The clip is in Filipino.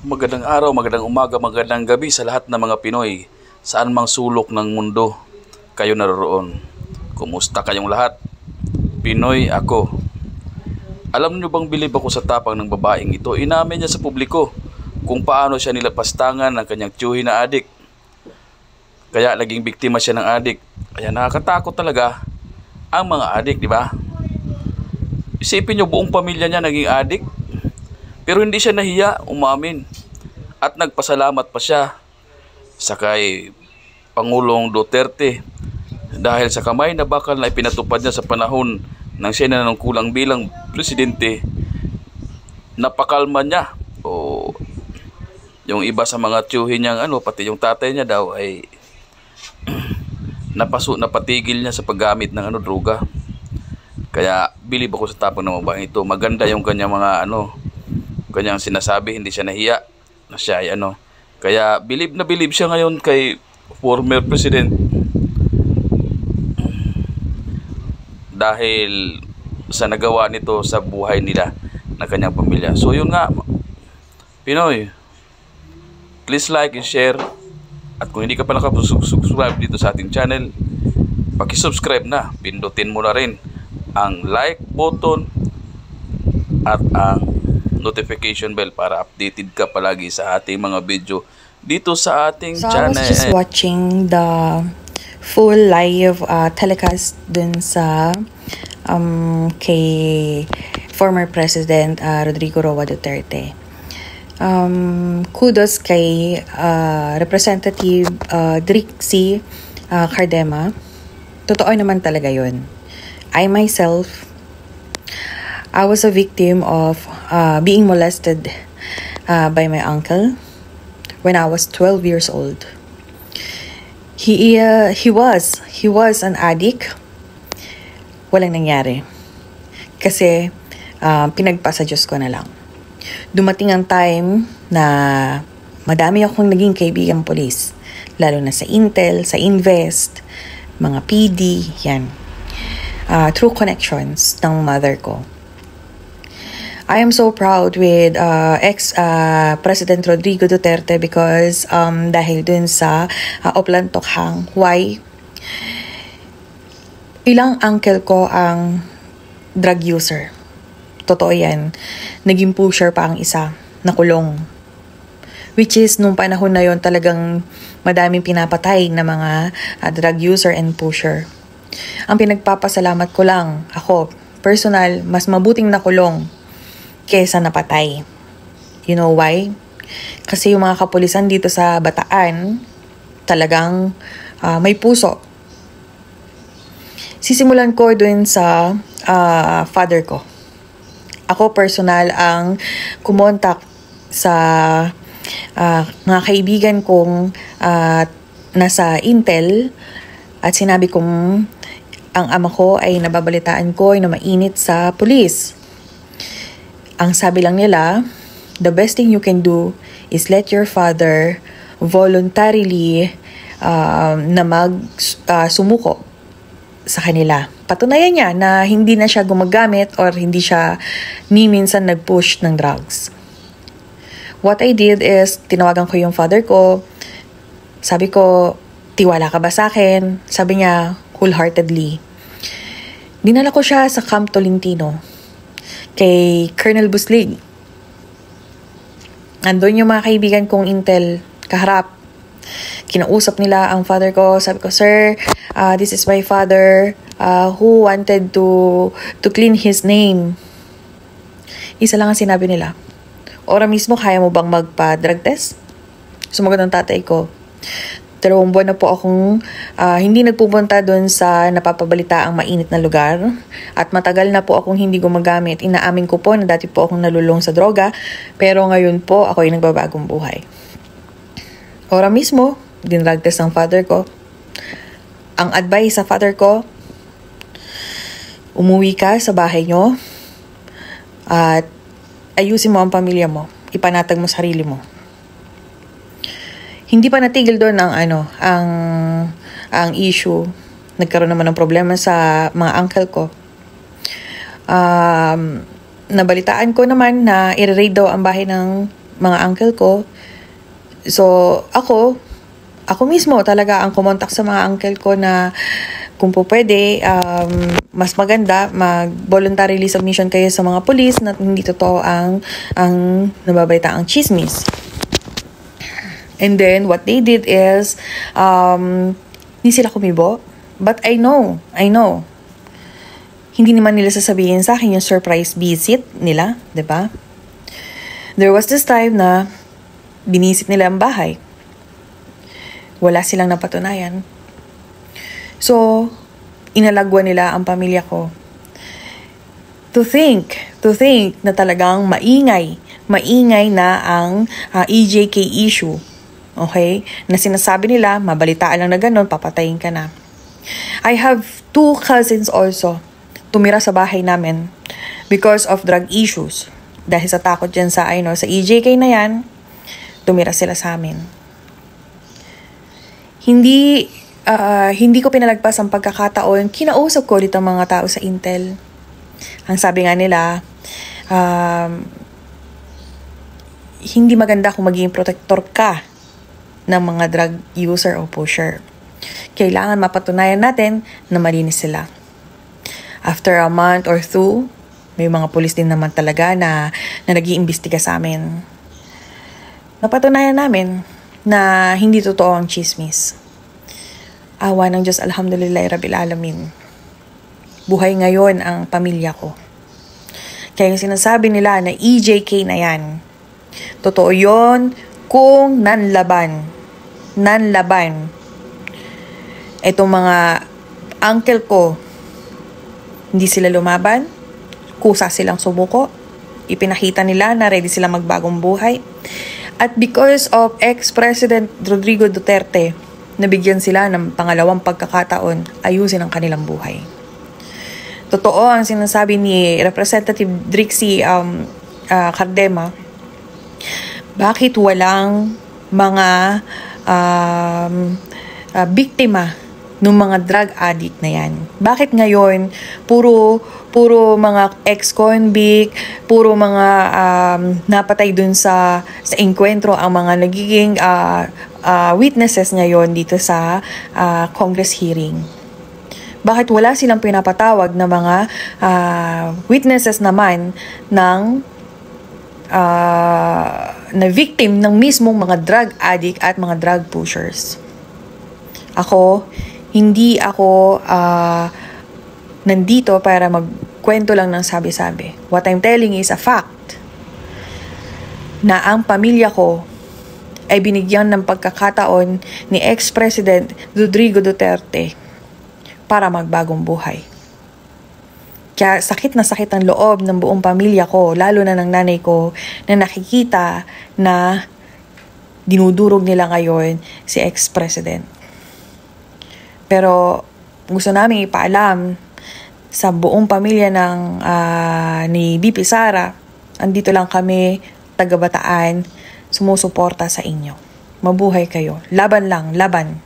Magandang araw, magandang umaga, magandang gabi sa lahat ng mga Pinoy, saan mang sulok ng mundo kayo naroroon. Kumusta kayong lahat? Pinoy ako. Alam niyo bang bilib ako sa tapang ng babaeng ito? Inamin niya sa publiko kung paano siya nilapastangan ng kanyang tiyuhin na adik. Kaya naging biktima siya ng adik. Kaya nakakatakot talaga ang mga adik, di ba? Isipin niyo, buong pamilya niya naging adik. Pero hindi siya nahiya, umamin. At nagpasalamat pa siya sa kay Pangulong Duterte dahil sa kamay na bakal na ipinatupad niya sa panahon ng siya nanungkulang bilang presidente. Napakalma niya. O yung iba sa mga tiyuhin niyang pati yung tatay niya daw ay napatigil niya sa paggamit ng droga. Kaya bilib ako sa tapang ng babaeng ito. Maganda yung kanyang mga kanyang sinasabi, hindi siya nahiya na siya ay Kaya bilib na bilib siya ngayon kay former president dahil sa nagawa nito sa buhay nila na kanyang pamilya. So yun nga, Pinoy, please like and share. At kung hindi ka pa nakasubscribe dito sa ating channel, paki-subscribe na. Pindutin mo na rin ang like button at ang notification bell para updated ka palagi sa ating mga video dito sa ating channel. I was just watching the full live telecast dun sa kay former President Rodrigo Roa Duterte. Kudos kay Representative Drixie Cardema. Totoo naman talaga yun. I myself, I was a victim of being molested by my uncle when I was 12 years old. He was an addict. Walang nangyari. Kasi pinagpasa Diyos ko na lang. Dumating ang time na madami akong naging kaibigang polis. Lalo na sa Intel, sa Invest, mga PD, yan. True connections ng mother ko. I am so proud with ex-President Rodrigo Duterte because dahil dun sa Oplan Tokhang. Why? Ilang uncle ko ang drug user. Totoo yan. Naging pusher pa ang isa, nakulong. Which is, nung panahon na yon talagang madaming pinapatay na mga drug user and pusher. Ang pinagpapasalamat ko lang, ako, personal, mas mabuting nakulong kesa napatay. You know why? Kasi yung mga kapulisan dito sa Bataan, talagang may puso. Sisimulan ko dun sa father ko. Ako personal ang kumontak sa mga kaibigan kong nasa Intel at sinabi kong ang ama ko ay nababalitaan ko ay na mainit sa pulis. Ang sabi lang nila, the best thing you can do is let your father voluntarily na sumuko sa kanila. Patunayan niya na hindi na siya gumagamit or hindi siya ni minsan nag-push ng drugs. What I did is, tinawagan ko yung father ko. Sabi ko, tiwala ka ba sa akin? Sabi niya, wholeheartedly. Dinala ko siya sa Camp Tolentino kay Colonel Buslig. Andun yung mga kaibigan kong Intel kaharap. Kinausap nila ang father ko. Sabi ko, sir, this is my father who wanted to clean his name. Isa lang ang sinabi nila. Ora mismo, kaya mo bang magpa-drug test? Sumagot ang tatay ko. 2 buwan na po akong hindi nagpupunta doon sa napapabalita ang mainit na lugar. At matagal na po akong hindi gumagamit. Inaamin ko po na dati po akong nalulong sa droga. Pero ngayon po, ako ay nagbabagong buhay. Ora mismo, dinrug test ng father ko. Ang advice sa father ko, umuwi ka sa bahay nyo at ayusin mo ang pamilya mo. Ipanatag mo sarili mo. Hindi pa natigil doon ang issue. Nagkaroon naman ng problema sa mga uncle ko. Nabalitaan ko naman na i-raid daw ang bahay ng mga uncle ko. So, ako mismo talaga ang kumontak sa mga uncle ko na kung po pwede, mas maganda mag-voluntary submission kayo sa mga police na hindi totoo ang nababalita ang chismis. And then, what they did is, hindi sila kumibo. But I know. Hindi naman nila sasabihin sa akin yung surprise visit nila, diba? There was this time na binisit nila ang bahay. Wala silang napatunayan. So, inalagwa nila ang pamilya ko. To think na talagang maingay na ang EJK issue. Okay? Na sinasabi nila, mabalitaan lang na ganun, papatayin ka na. I have 2 cousins also tumira sa bahay namin because of drug issues. Dahil sa takot dyan sa EJK na yan, tumira sila sa amin. Hindi ko pinalagpas ang pagkakataon, kinausap ko dito ang mga tao sa Intel. Ang sabi nga nila, hindi maganda kung maging protector ka ng mga drug user o pusher. Kailangan mapatunayan natin na malinis sila. After a month or 2, may mga pulis din naman talaga na nag-iimbestiga sa amin. Napatunayan namin na hindi totoo ang chismis. Awa ng Diyos, alhamdulillah, rabbil alamin. Buhay ngayon ang pamilya ko. Kaya yung sinasabi nila na EJK na yan, totoo yon kung nanlaban. Itong mga uncle ko, hindi sila lumaban, kusa silang sumuko, ipinakita nila na ready silang magbagong buhay. At because of ex-President Rodrigo Duterte, nabigyan sila ng pangalawang pagkakataon ayusin ang kanilang buhay. Totoo ang sinasabi ni Representative Drixie Cardema, bakit walang mga biktima ng mga drug addict na yan? Bakit ngayon puro mga ex-convict, puro mga napatay dun sa engkwentro ang mga nagiging witnesses ngayon dito sa Congress hearing? Bakit wala silang pinapatawag na mga witnesses naman ng na victim ng mismong mga drug addict at mga drug pushers? Hindi ako nandito para magkwento lang ng sabi-sabi. What I'm telling is a fact na ang pamilya ko ay binigyan ng pagkakataon ni ex-President Rodrigo Duterte para magbagong buhay. Kaya sakit na sakit ang loob ng buong pamilya ko, lalo na ng nanay ko, na nakikita na dinudurog nila ngayon si ex-President. Pero gusto namin ipaalam sa buong pamilya ni BP Sara, andito lang kami, taga-Bataan, sumusuporta sa inyo. Mabuhay kayo. Laban lang, laban.